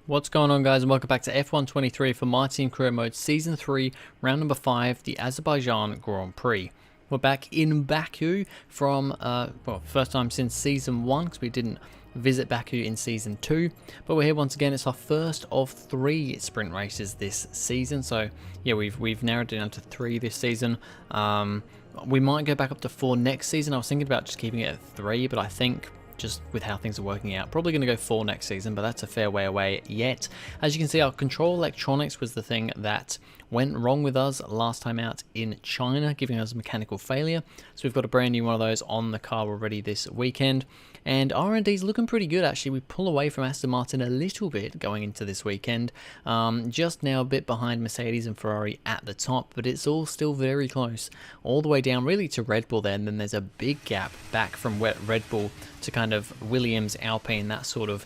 What's going on, guys, and welcome back to F123 for My Team Career Mode Season 3, Round number 5, the Azerbaijan Grand Prix. We're back in Baku from, first time since Season 1, because we didn't visit Baku in Season 2. But we're here once again. It's our first of 3 sprint races this season. So, yeah, we've narrowed it down to 3 this season. We might go back up to 4 next season. I was thinking about just keeping it at 3, but I think just with how things are working out, probably going to go 4 next season, but that's a fair way away yet. As you can see, our control electronics was the thing that went wrong with us last time out in China, giving us a mechanical failure. So we've got a brand new one of those on the car already this weekend, and R&D's looking pretty good actually. We pull away from Aston Martin a little bit going into this weekend, just now a bit behind Mercedes and Ferrari at the top, but it's all still very close, all the way down really to Red Bull there, and then there's a big gap back from Red Bull to kind of Williams, Alpine, that sort of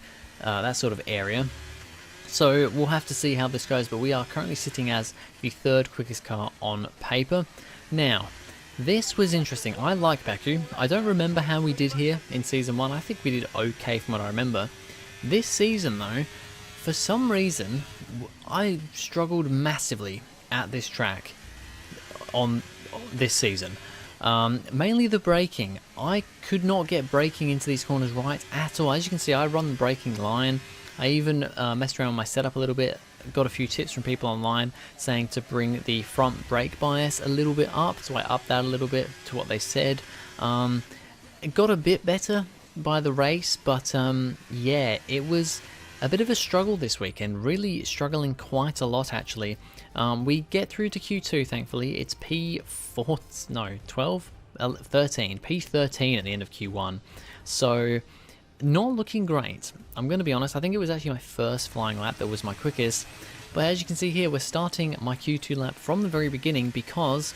area. So we'll have to see how this goes, but we are currently sitting as the 3rd quickest car on paper. Now, this was interesting. I like Baku. I don't remember how we did here in Season 1. I think we did okay from what I remember. This season, though, for some reason, I struggled massively at this track on this season. Mainly the braking. I could not get braking into these corners right at all. As you can see, I run the braking line. I even messed around with my setup a little bit. Got a few tips from people online saying to bring the front brake bias a little bit up, so I upped that a little bit to what they said. It got a bit better by the race, but yeah, it was a bit of a struggle this weekend, really struggling quite a lot actually. We get through to Q2 thankfully. It's P13, P13 at the end of Q1, so not looking great. I'm going to be honest, I think it was actually my first flying lap that was my quickest, but as you can see here, we're starting my Q2 lap from the very beginning because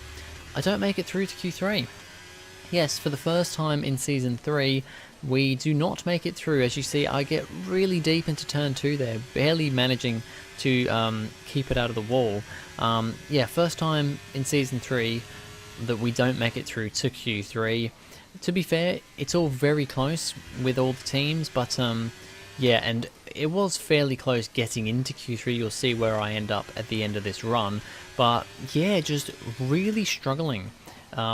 I don't make it through to Q3. Yes, for the first time in Season 3, we do not make it through. As you see, I get really deep into turn 2 there, barely managing to keep it out of the wall. Yeah, first time in Season 3 that we don't make it through to Q3. To be fair, it's all very close with all the teams, but yeah, and it was fairly close getting into Q3. You'll see where I end up at the end of this run, but yeah, just really struggling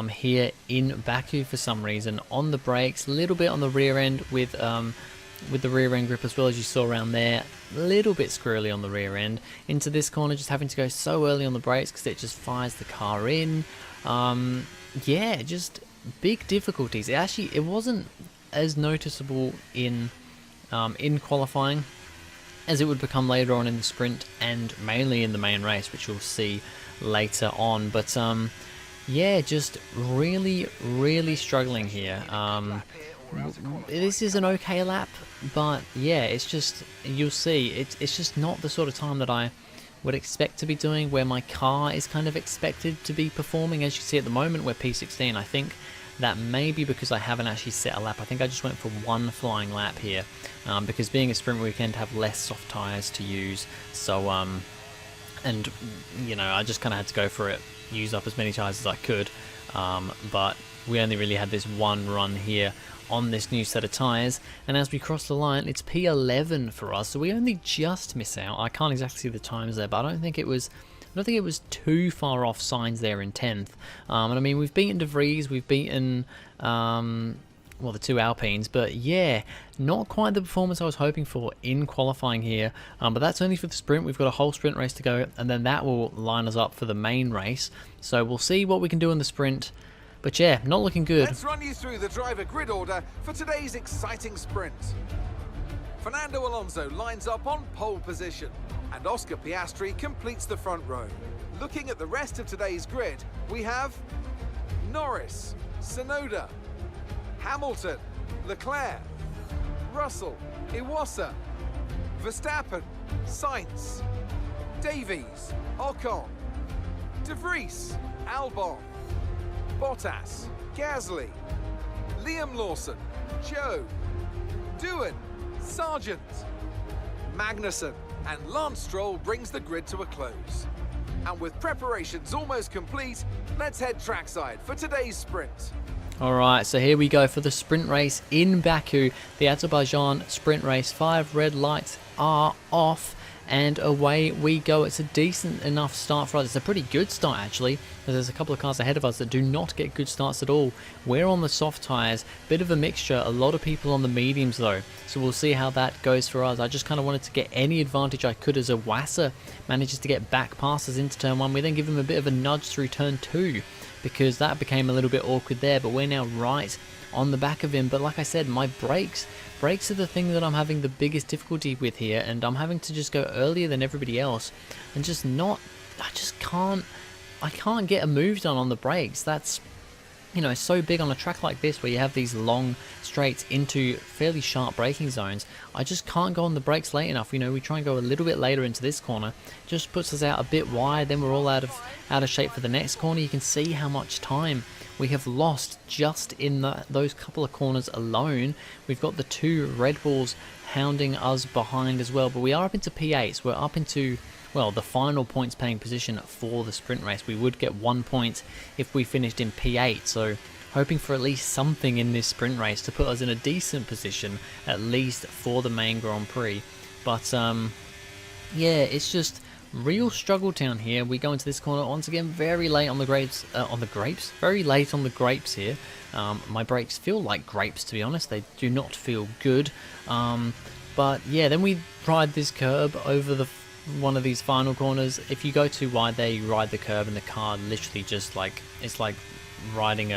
here in Baku for some reason. On the brakes, a little bit on the rear end with the rear end grip as well, as you saw around there. A little bit squirrely on the rear end. Into this corner, just having to go so early on the brakes because it just fires the car in. Yeah, just big difficulties. It wasn't as noticeable in qualifying as it would become later on in the sprint and mainly in the main race, which you'll see later on. But yeah, just really struggling here. This is an okay lap, but yeah, it's just, you'll see, it's just not the sort of time that I would expect to be doing, where my car is kind of expected to be performing. As you see at the moment, we're P16. I think that may be because I haven't actually set a lap. I think I just went for 1 flying lap here, because being a sprint weekend, have less soft tyres to use. So, and you know, I just kind of had to go for it, use up as many tyres as I could. But we only really had this 1 run here on this new set of tyres, and as we cross the line, it's P11 for us, so we only just miss out. I can't exactly see the times there, but I don't think it was too far off Sainz there in 10th. And I mean, we've beaten De Vries, we've beaten well, the 2 Alpines, but yeah, not quite the performance I was hoping for in qualifying here. But that's only for the sprint. We've got a whole sprint race to go, and then that will line us up for the main race. So we'll see what we can do in the sprint. But yeah, not looking good. Let's run you through the driver grid order for today's exciting sprint. Fernando Alonso lines up on pole position, and Oscar Piastri completes the front row. Looking at the rest of today's grid, we have Norris, Tsunoda, Hamilton, Leclerc, Russell, Iwasa, Verstappen, Sainz, Davies, Ocon, De Vries, Albon, Bottas, Gasly, Liam Lawson, Joe, Doohan, Sargent, Magnussen, and Lance Stroll brings the grid to a close. And with preparations almost complete, let's head trackside for today's sprint. Alright, so here we go for the sprint race in Baku, the Azerbaijan sprint race. 5 red lights are off, and away we go. It's a decent enough start for us. It's a pretty good start actually, because there's a couple of cars ahead of us that do not get good starts at all. We're on the soft tyres, bit of a mixture, a lot of people on the mediums though, so we'll see how that goes for us. I just kind of wanted to get any advantage I could as Iwasa manages to get back past us into turn 1. We then give him a bit of a nudge through turn 2, because that became a little bit awkward there, but we're now right on the back of him. But like I said, my brakes are the thing that I'm having the biggest difficulty with here, and I'm having to just go earlier than everybody else and I can't get a move done on the brakes. That's, you know, so big on a track like this where you have these long straights into fairly sharp braking zones. I just can't go on the brakes late enough. You know, we try and go a little bit later into this corner, just puts us out a bit wide, then we're all out of shape for the next corner. You can see how much time we have lost just in those couple of corners alone. We've got the 2 Red Bulls hounding us behind as well, but we are up into P8s. We're up into, well, the final points paying position for the sprint race. We would get 1 point if we finished in P8, so hoping for at least something in this sprint race to put us in a decent position, at least for the main Grand Prix. But yeah, it's just real struggle town here. We go into this corner once again very late on the very late on the grapes here. My brakes feel like grapes, to be honest. They do not feel good. But yeah, then we ride this curb over one of these final corners. If you go too wide there, you ride the curb and the car literally just like, it's like riding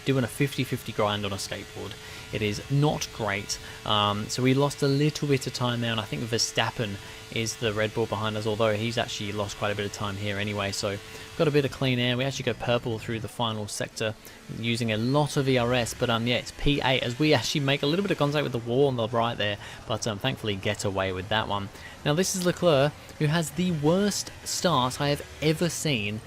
doing a 50-50 grind on a skateboard. It is not great. So we lost a little bit of time there, and I think Verstappen is the Red Bull behind us, although he's actually lost quite a bit of time here anyway. So got a bit of clean air. We actually go purple through the final sector using a lot of ERS, but yeah, it's P8 as we actually make a little bit of contact with the wall on the right there, but thankfully get away with that one. Now this is Leclerc, who has the worst start I have ever seen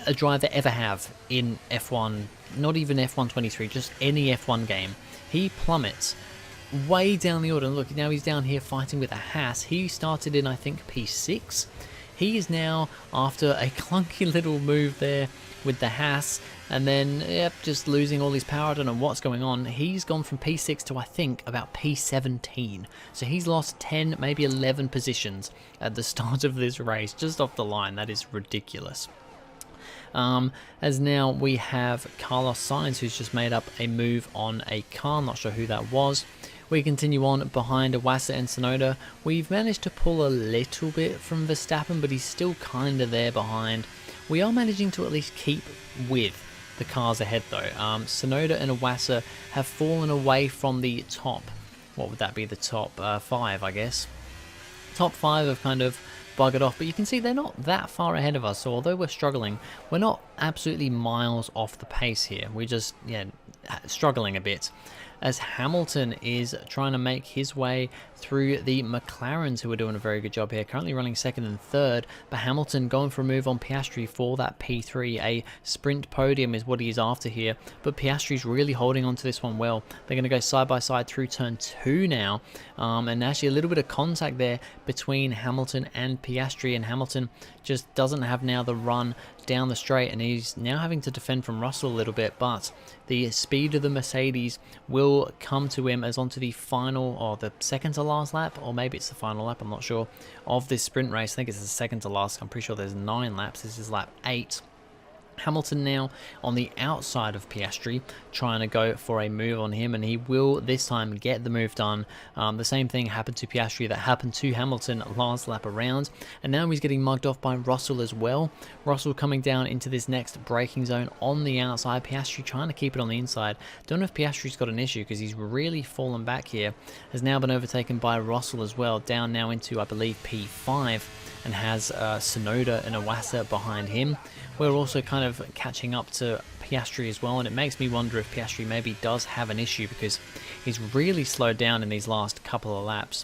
a driver ever have in F1, not even F1 23, just any F1 game. He plummets way down the order, and look, now he's down here fighting with a Haas. He started in, I think, P6. He is now, after a clunky little move there with the Haas, and then, yep, just losing all his power. I don't know what's going on. He's gone from P6 to, I think, about P17. So he's lost 10, maybe 11 positions at the start of this race, just off the line. That is ridiculous. As now we have Carlos Sainz, who's just made up a move on a car. Not sure who that was. We continue on behind Iwasa and Tsunoda. We've managed to pull a little bit from Verstappen, but he's still kind of there behind. We are managing to at least keep with the cars ahead though. Tsunoda and Iwasa have fallen away from the top. What would that be? The top 5, I guess. Top 5 have kind of buggered off, but you can see they're not that far ahead of us, so although we're struggling, we're not absolutely miles off the pace here. We're just, yeah, struggling a bit, as Hamilton is trying to make his way through the McLarens, who are doing a very good job here, currently running second and third, but Hamilton going for a move on Piastri for that P3. A sprint podium is what he's after here, but Piastri's really holding on to this one well. They're going to go side by side through turn 2 now, and actually a little bit of contact there between Hamilton and Piastri, and Hamilton just doesn't have now the run down the straight, and he's now having to defend from Russell a little bit, but the speed of the Mercedes will come to him as onto the final, or the second to last lap, or maybe it's the final lap, I'm not sure, of this sprint race. I think it's the second to last. I'm pretty sure there's 9 laps. This is lap 8. Hamilton now on the outside of Piastri, trying to go for a move on him, and he will this time get the move done. The same thing happened to Piastri that happened to Hamilton last lap around, and now he's getting mugged off by Russell as well. Russell coming down into this next braking zone on the outside. Piastri trying to keep it on the inside. Don't know if Piastri's got an issue because he's really fallen back here. Has now been overtaken by Russell as well, down now into, I believe, P5, and has Tsunoda and Iwasa behind him. We're also kind of catching up to Piastri as well, and it makes me wonder if Piastri maybe does have an issue because he's really slowed down in these last couple of laps.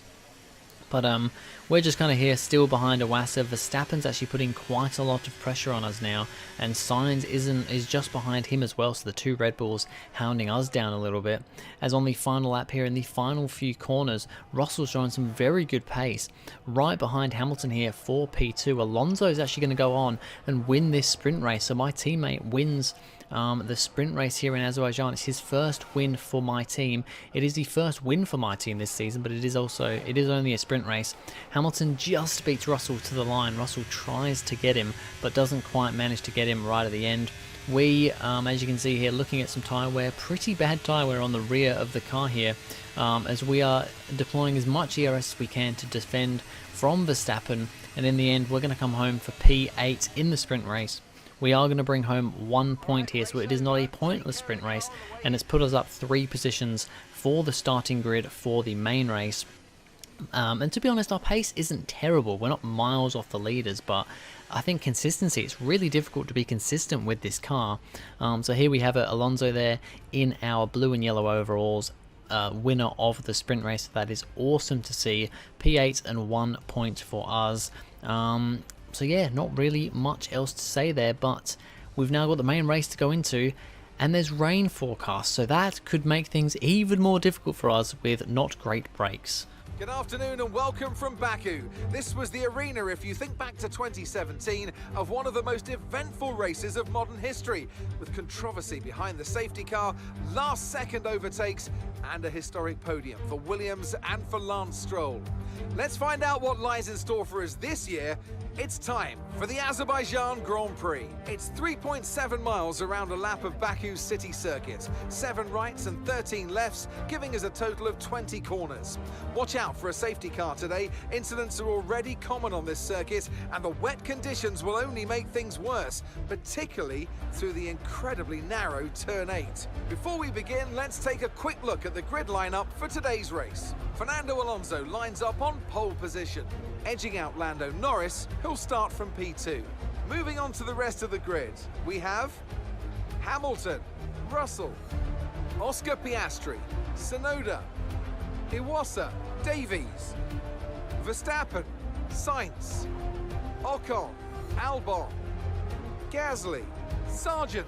But we're just kind of here still behind Iwasa. Verstappen's actually putting quite a lot of pressure on us now, and Sainz is just behind him as well, so the 2 Red Bulls hounding us down a little bit. As on the final lap here, in the final few corners, Russell's showing some very good pace. Right behind Hamilton here for P2. Alonso is actually going to go on and win this sprint race, so my teammate wins the sprint race here in Azerbaijan. It's his first win for my team. It is the first win for my team this season, but it is only a sprint race. Hamilton just beats Russell to the line. Russell tries to get him, but doesn't quite manage to get him right at the end. We, as you can see here, looking at some tyre wear, pretty bad tyre wear on the rear of the car here, as we are deploying as much ERS as we can to defend from Verstappen, and in the end we're going to come home for P8 in the sprint race. We are going to bring home 1 point here, so it is not a pointless sprint race, and it's put us up 3 positions for the starting grid for the main race. And to be honest, our pace isn't terrible. We're not miles off the leaders, but I think consistency, it's really difficult to be consistent with this car. So here we have Alonso there in our blue and yellow overalls, winner of the sprint race. That is awesome to see. P8 and 1 point for us. So yeah, not really much else to say there, but we've now got the main race to go into, and there's rain forecast, so that could make things even more difficult for us with not great brakes. Good afternoon and welcome from Baku. This was the arena, if you think back to 2017, of one of the most eventful races of modern history, with controversy behind the safety car, last-second overtakes, and a historic podium for Williams and for Lance Stroll. Let's find out what lies in store for us this year. It's time for the Azerbaijan Grand Prix. It's 3.7 miles around a lap of Baku's city circuit, 7 rights and 13 lefts, giving us a total of 20 corners. Watch out for a safety car today. Incidents are already common on this circuit, and the wet conditions will only make things worse, particularly through the incredibly narrow turn 8. Before we begin, let's take a quick look at the grid lineup for today's race. Fernando Alonso lines up on pole position, edging out Lando Norris, who'll start from P2. Moving on to the rest of the grid, we have Hamilton, Russell, Oscar Piastri, Tsunoda, Iwasa, Davies, Verstappen, Sainz, Ocon, Albon, Gasly, Sargent,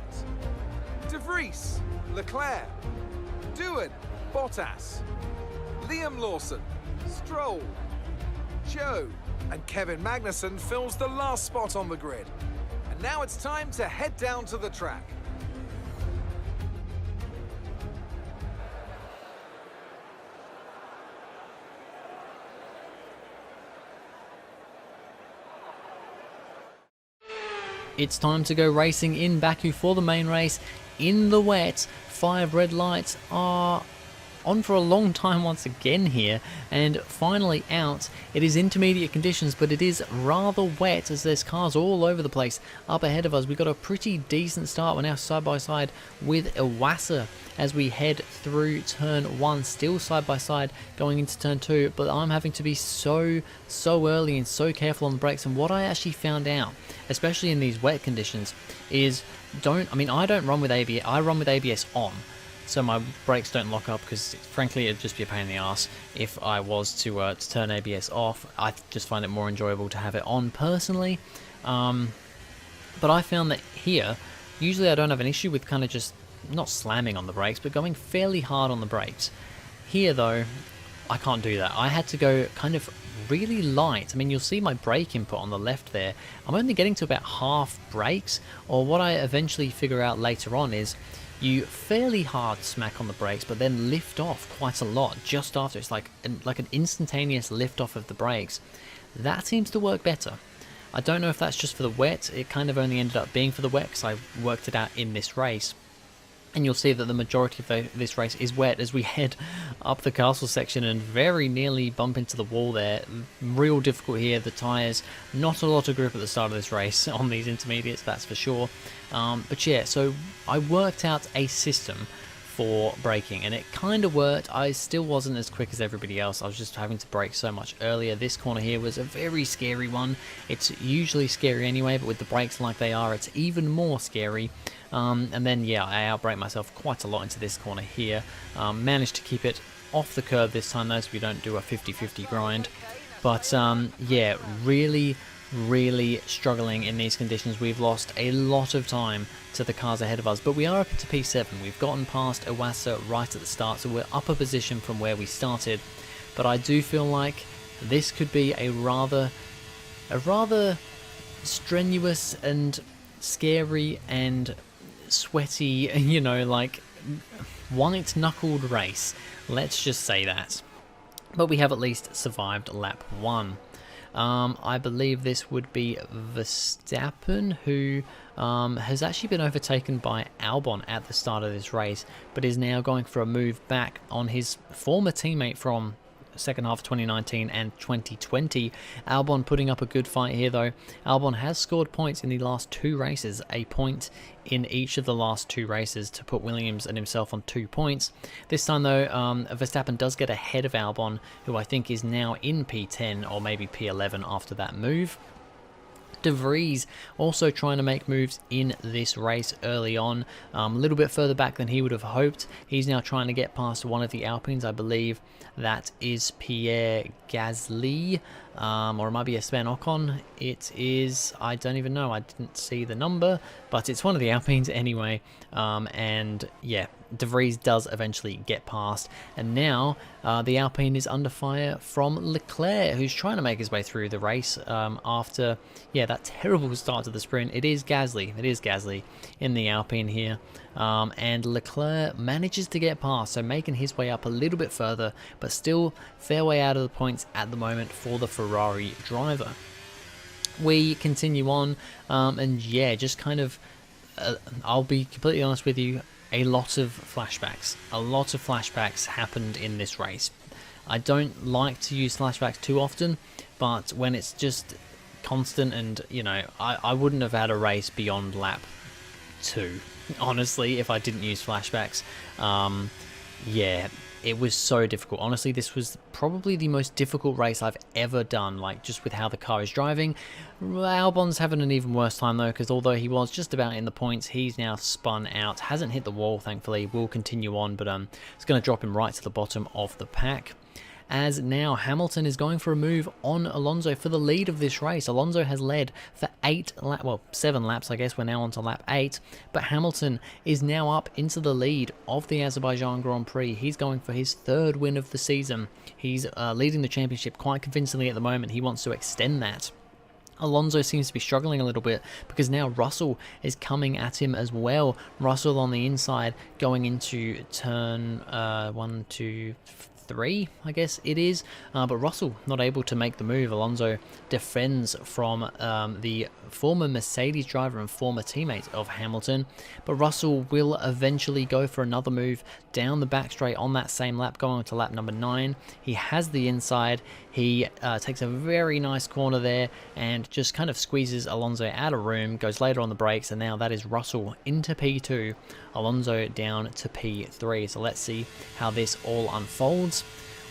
De Vries, Leclerc, Doohan, Bottas, Liam Lawson, Stroll, Joe, and Kevin Magnussen fills the last spot on the grid. And now it's time to head down to the track. It's time to go racing in Baku for the main race in the wet. 5 red lights are on for a long time once again here, and finally out. It is intermediate conditions, but it is rather wet as there's cars all over the place up ahead of us. We've got a pretty decent start. We're now side by side with Iwasa as we head through turn 1, still side by side going into turn 2, but I'm having to be so early and so careful on the brakes. And what I actually found out, especially in these wet conditions, is I don't run with ABS. I run with ABS on, so my brakes don't lock up, because frankly it'd just be a pain in the ass if I was to turn ABS off. I just find it more enjoyable to have it on personally. But I found that here, usually I don't have an issue with kind of just not slamming on the brakes, but going fairly hard on the brakes. Here though, I can't do that. I had to go kind of really light. I mean, you'll see my brake input on the left there. I'm only getting to about half brakes, or what I eventually figure out later on is you fairly hard smack on the brakes, but then lift off quite a lot just after. It's like an instantaneous lift off of the brakes. That seems to work better. I don't know if that's just for the wet. It kind of only ended up being for the wet because I worked it out in this race. And you'll see that the majority of this race is wet as we head up the castle section and very nearly bump into the wall there. Real difficult here. The tyres, not a lot of grip at the start of this race on these intermediates, that's for sure. But yeah, so I worked out a system for braking, and it kind of worked. I still wasn't as quick as everybody else. I was just having to brake so much earlier. This corner here was a very scary one. It's usually scary anyway, but with the brakes like they are, it's even more scary. And then yeah, I outbraked myself quite a lot into this corner here. Managed to keep it off the curb this time though, so we don't do a 50-50 grind. But yeah, really struggling in these conditions. We've lost a lot of time to the cars ahead of us, but we are up to P7. We've gotten past Iwasa right at the start, so we're up a position from where we started. But I do feel like this could be a rather strenuous and scary and sweaty, you know, like white-knuckled race. Let's just say that. But we have at least survived lap 1. I believe this would be Verstappen, who has actually been overtaken by Albon at the start of this race, but is now going for a move back on his former teammate from second half of 2019 and 2020. Albon putting up a good fight here though. Albon has scored points in the last 2 races, a point in each of the last 2 races to put Williams and himself on 2 points. This time though, Verstappen does get ahead of Albon, who I think is now in P10 or maybe P11 after that move. De Vries also trying to make moves in this race early on, a little bit further back than he would have hoped. He's now trying to get past one of the Alpines. I believe that is Pierre Gasly, or it might be Esteban Ocon. It is, I don't even know, I didn't see the number, but it's one of the Alpines anyway. And yeah, De Vries does eventually get past, and now the Alpine is under fire from Leclerc, who's trying to make his way through the race after, yeah, that terrible start to the sprint. It is Gasly in the Alpine here, and Leclerc manages to get past, so making his way up a little bit further, but still fair way out of the points at the moment for the Ferrari driver. We continue on, and yeah, just kind of, I'll be completely honest with you, a lot of flashbacks happened in this race. I don't like to use flashbacks too often, but when it's just constant, and you know, I wouldn't have had a race beyond lap 2, honestly, if I didn't use flashbacks. Yeah, it was so difficult. Honestly, this was probably the most difficult race I've ever done, like just with how the car is driving. Albon's having an even worse time though, because although he was just about in the points, he's now spun out, hasn't hit the wall thankfully, will continue on, but it's going to drop him right to the bottom of the pack. As now Hamilton is going for a move on Alonso for the lead of this race. Alonso has led for 7 laps, I guess. We're now on to lap 8, but Hamilton is now up into the lead of the Azerbaijan Grand Prix. He's going for his 3rd win of the season. He's leading the championship quite convincingly at the moment. He wants to extend that. Alonso seems to be struggling a little bit because now Russell is coming at him as well. Russell on the inside going into turn 1, 2, 3, I guess it is, but Russell not able to make the move. Alonso defends from the former Mercedes driver and former teammate of Hamilton, but Russell will eventually go for another move down the back straight on that same lap, going on to lap number 9. He has the inside. He takes a very nice corner there and just kind of squeezes Alonso out of room, goes later on the brakes, and now that is Russell into P2, Alonso down to P3. So let's see how this all unfolds.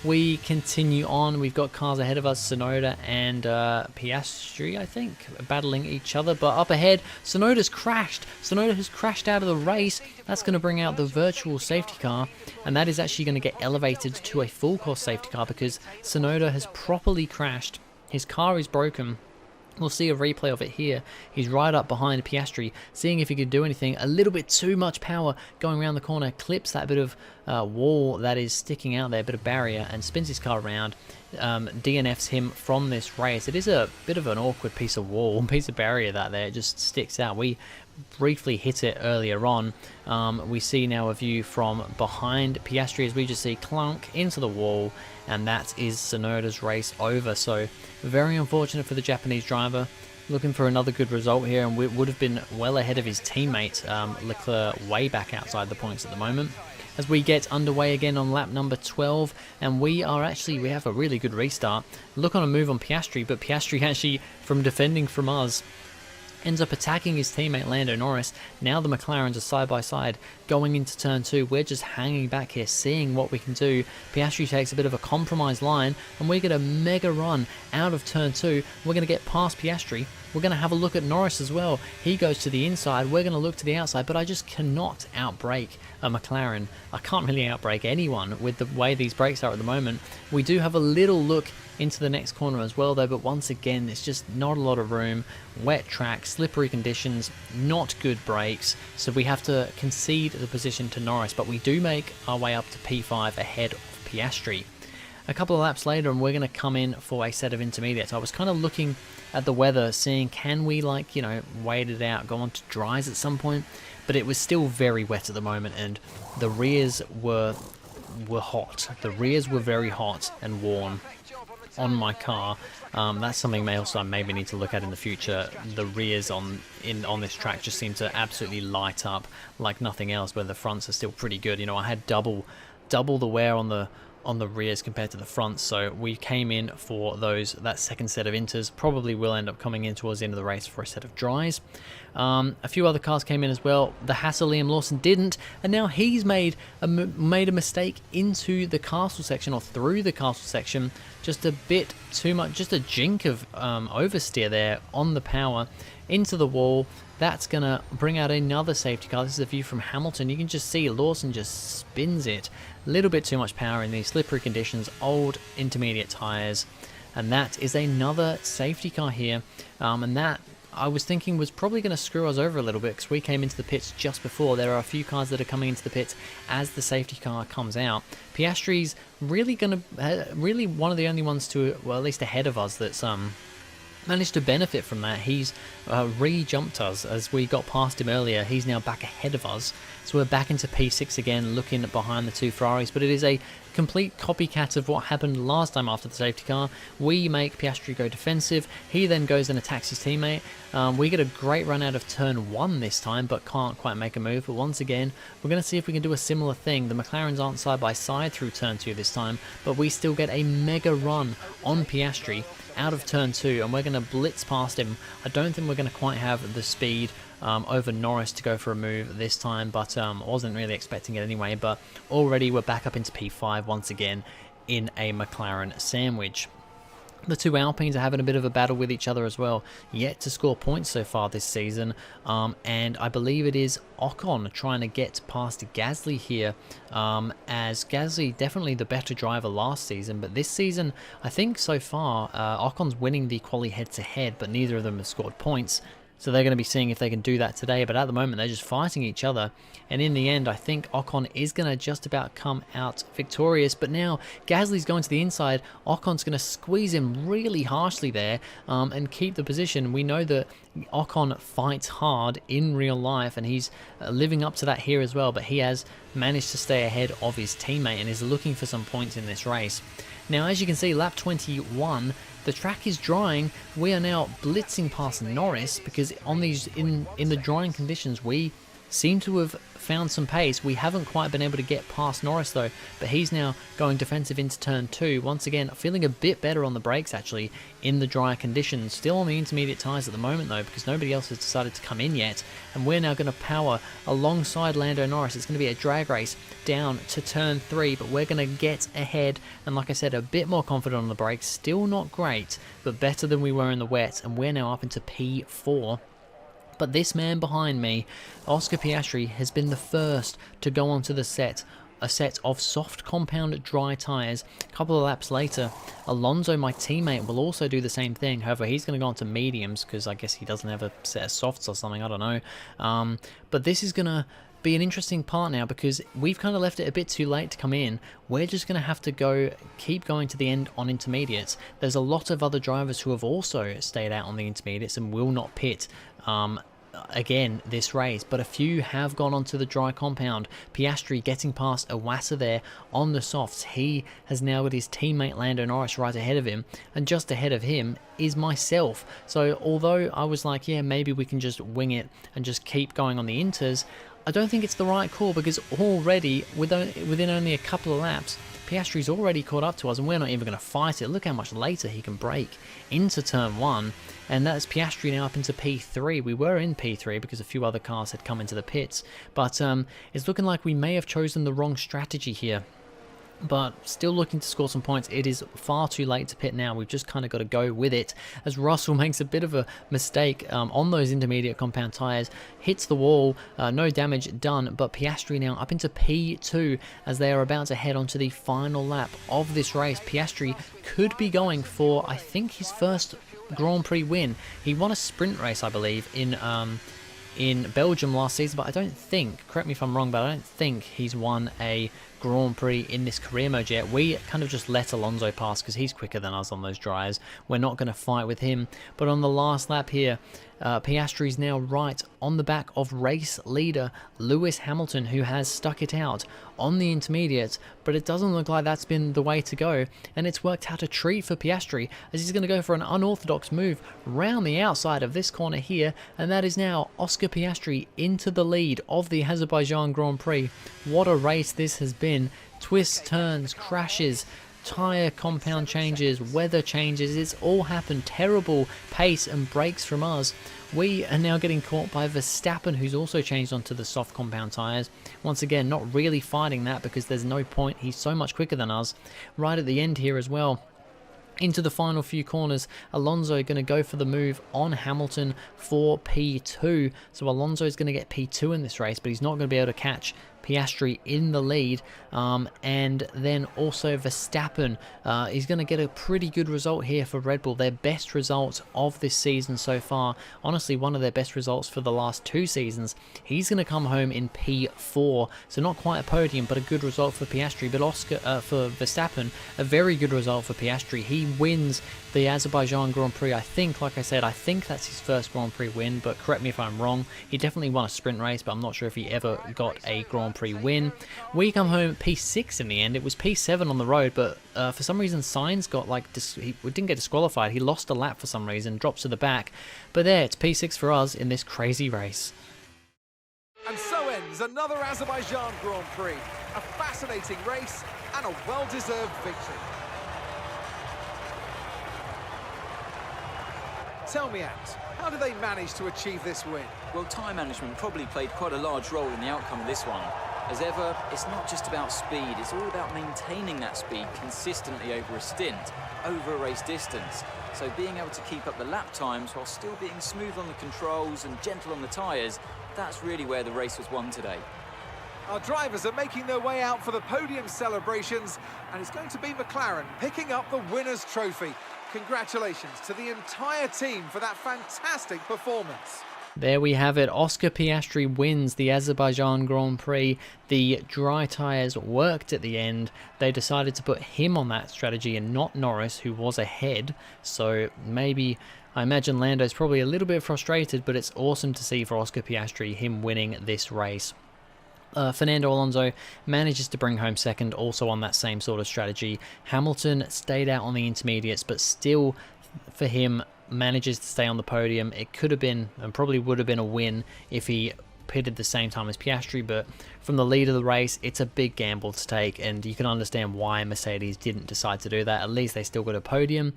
We continue on. We've got cars ahead of us, Tsunoda and Piastri, I think, battling each other. But up ahead, Tsunoda's crashed. Tsunoda has crashed out of the race. That's going to bring out the virtual safety car, and that is actually going to get elevated to a full course safety car because Tsunoda has properly crashed. His car is broken. We'll see a replay of it here. He's right up behind Piastri, seeing if he could do anything. A little bit too much power going around the corner, clips that bit of wall that is sticking out there, a bit of barrier, and spins his car around. DNFs him from this race. It is a bit of an awkward piece of wall, piece of barrier that there, it just sticks out. We briefly hit it earlier on. We see now a view from behind Piastri as we just see clunk into the wall, and that is Tsunoda's race over. So very unfortunate for the Japanese driver. Looking for another good result here, and we would have been well ahead of his teammate Leclerc, way back outside the points at the moment. As we get underway again on lap number 12, and we have a really good restart. Look on a move on Piastri, but Piastri actually, from defending from us, ends up attacking his teammate Lando Norris. Now the McLarens are side by side going into turn 2. We're just hanging back here, seeing what we can do. Piastri takes a bit of a compromised line, and we get a mega run out of turn 2. We're going to get past Piastri. We're going to have a look at Norris as well. He goes to the inside. We're going to look to the outside, but I just cannot outbrake a McLaren. I can't really outbrake anyone with the way these brakes are at the moment. We do have a little look into the next corner as well though, but once again it's just not a lot of room. Wet track, slippery conditions, not good brakes, so we have to concede the position to Norris, but we do make our way up to P5 ahead of Piastri. A couple of laps later, and we're going to come in for a set of intermediates. I was kind of looking at the weather, seeing can we, like, you know, wait it out, go on to dries at some point, but it was still very wet at the moment, and the rears were hot. The rears were very hot and warm on my car. That's something I maybe need to look at in the future. The rears on this track just seem to absolutely light up like nothing else, where the fronts are still pretty good. You know, I had double the wear on the rears compared to the fronts, so we came in for that second set of inters. Probably will end up coming in towards the end of the race for a set of dries. A few other cars came in as well. The Hassel Liam Lawson didn't, and now he's made a mistake into the castle section, or through the castle section. Just a bit too much, just a jink of oversteer there on the power into the wall. That's gonna bring out another safety car. This is a view from Hamilton. You can just see Lawson just spins it. A little bit too much power in these slippery conditions, old intermediate tyres, and that is another safety car here. And that, I was thinking, was probably going to screw us over a little bit, because we came into the pits just before. There are a few cars that are coming into the pits as the safety car comes out. Piastri's really really one of the only ones to, well, at least ahead of us, that's managed to benefit from that. He's re-jumped us as we got past him earlier. He's now back ahead of us, so we're back into P6 again, looking behind the two Ferraris. But it is a complete copycat of what happened last time after the safety car. We make Piastri go defensive. He then goes and attacks his teammate. We get a great run out of turn 1 this time, but can't quite make a move. But once again, we're going to see if we can do a similar thing. The McLarens aren't side by side through turn 2 this time, but we still get a mega run on Piastri out of turn 2, and we're going to blitz past him. I don't think we're going to quite have the speed over Norris to go for a move this time, but wasn't really expecting it anyway. But already we're back up into P5 once again in a McLaren sandwich. The two Alpines are having a bit of a battle with each other as well, yet to score points so far this season, and I believe it is Ocon trying to get past Gasly here, as Gasly definitely the better driver last season, but this season I think so far Ocon's winning the quali head-to-head, but neither of them have scored points. So they're going to be seeing if they can do that today, but at the moment they're just fighting each other. And in the end, I think Ocon is going to just about come out victorious. But now Gasly's going to the inside. Ocon's going to squeeze him really harshly there and keep the position. We know that Ocon fights hard in real life, and he's living up to that here as well. But he has managed to stay ahead of his teammate and is looking for some points in this race. Now, as you can see, lap 21, the track is drying. We are now blitzing past Norris, because on these in the drying conditions, we seem to have found some pace. We haven't quite been able to get past Norris though, but he's now going defensive into turn 2. Once again, feeling a bit better on the brakes actually in the drier conditions. Still on the intermediate tyres at the moment though, because nobody else has decided to come in yet. And we're now going to power alongside Lando Norris. It's going to be a drag race down to turn 3, but we're going to get ahead. And like I said, a bit more confident on the brakes. Still not great, but better than we were in the wet. And we're now up into P4. But this man behind me, Oscar Piastri, has been the first to go onto a set of soft compound dry tyres. A couple of laps later, Alonso, my teammate, will also do the same thing. However, he's going to go onto mediums, because I guess he doesn't have a set of softs or something, I don't know. But this is going to be an interesting part now, because we've kind of left it a bit too late to come in. We're just going to have to keep going to the end on intermediates. There's a lot of other drivers who have also stayed out on the intermediates and will not pit again this race, but a few have gone onto the dry compound. Piastri getting past Iwasa there on the softs. He has now got his teammate Lando Norris right ahead of him, and just ahead of him is myself. So although I was like, yeah, maybe we can just wing it and just keep going on the inters, I don't think it's the right call, because already within only a couple of laps, Piastri's already caught up to us, and we're not even going to fight it. Look how much later he can brake into turn 1, and that's Piastri now up into P3. We were in P3 because a few other cars had come into the pits, but it's looking like we may have chosen the wrong strategy here. But still looking to score some points. It is far too late to pit now. We've just kind of got to go with it, as Russell makes a bit of a mistake on those intermediate compound tyres, hits the wall, no damage done, but Piastri now up into P2 as they are about to head onto the final lap of this race. Piastri could be going for, I think, his first Grand Prix win. He won a sprint race, I believe, in Belgium last season, but I don't think, correct me if I'm wrong, but I don't think he's won a Grand Prix in this career mode yet. We kind of just let Alonso pass because he's quicker than us on those dryers. We're not going to fight with him. But on the last lap here, Piastri is now right on the back of race leader Lewis Hamilton, who has stuck it out on the intermediates, but it doesn't look like that's been the way to go, and it's worked out a treat for Piastri as he's going to go for an unorthodox move round the outside of this corner here, and that is now Oscar Piastri into the lead of the Azerbaijan Grand Prix. What a race this has been. Twists, turns, crashes, tyre compound changes, weather changes, it's all happened. Terrible pace and brakes from us. We are now getting caught by Verstappen, who's also changed onto the soft compound tyres. Once again, not really fighting that because there's no point. He's so much quicker than us. Right at the end here as well, into the final few corners, Alonso going to go for the move on Hamilton for P2. So Alonso is going to get P2 in this race, but he's not going to be able to catch Piastri in the lead, and then also Verstappen is going to get a pretty good result here for Red Bull, their best result of this season so far, honestly one of their best results for the last 2 seasons. He's going to come home in P4, so not quite a podium but a good result for Piastri, but for Verstappen, a very good result for Piastri. He wins the Azerbaijan Grand Prix. I think, like I said, I think that's his first Grand Prix win, but correct me if I'm wrong. He definitely won a sprint race, but I'm not sure if he ever got a Grand Prix win. We come home P6 in the end. It was P7 on the road, but for some reason Sainz got he didn't get disqualified. He lost a lap for some reason, drops to the back. But there, it's P6 for us in this crazy race. And so ends another Azerbaijan Grand Prix. A fascinating race and a well-deserved victory. Tell me, Ant, how did they manage to achieve this win? Well, time management probably played quite a large role in the outcome of this one. As ever, it's not just about speed, it's all about maintaining that speed consistently over a stint, over a race distance. So being able to keep up the lap times while still being smooth on the controls and gentle on the tyres, that's really where the race was won today. Our drivers are making their way out for the podium celebrations, and it's going to be McLaren picking up the winner's trophy. Congratulations to the entire team for that fantastic performance. There we have it. Oscar Piastri wins the Azerbaijan Grand Prix. The dry tyres worked at the end. They decided to put him on that strategy and not Norris, who was ahead. So maybe, I imagine Lando's probably a little bit frustrated, but it's awesome to see for Oscar Piastri, him winning this race. Fernando Alonso manages to bring home second, also on that same sort of strategy. Hamilton stayed out on the intermediates, but still, for him, manages to stay on the podium. It could have been, and probably would have been, a win if he pitted the same time as Piastri, but from the lead of the race, it's a big gamble to take, and you can understand why Mercedes didn't decide to do that. At least they still got a podium.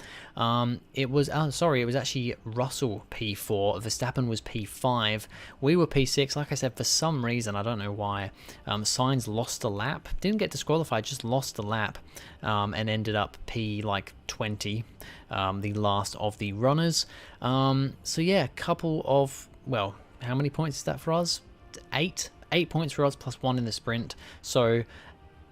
It was actually Russell P4, Verstappen was P5, we were P6. Like I said, for some reason, I don't know why, Sainz lost a lap, didn't get disqualified, just lost a lap, and ended up P20, the last of the runners. So yeah, a couple of, well, how many points is that for us? 8 points for us plus 1 in the sprint. So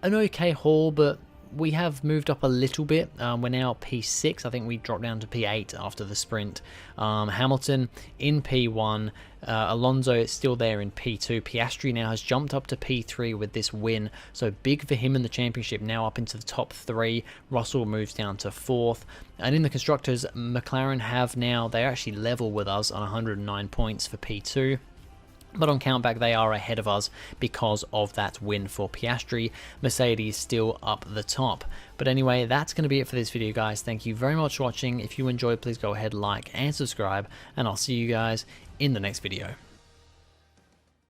an okay haul, but we have moved up a little bit. We're now P6. I think we dropped down to P8 after the sprint. Hamilton in P1. Alonso is still there in P2. Piastri now has jumped up to P3 with this win. So big for him in the championship, now up into the top 3. Russell moves down to 4th. And in the Constructors, McLaren have now, they're actually level with us on 109 points for P2. But on countback, they are ahead of us because of that win for Piastri. Mercedes still up the top. But anyway, that's going to be it for this video, guys. Thank you very much for watching. If you enjoyed, please go ahead, like and subscribe. And I'll see you guys in the next video.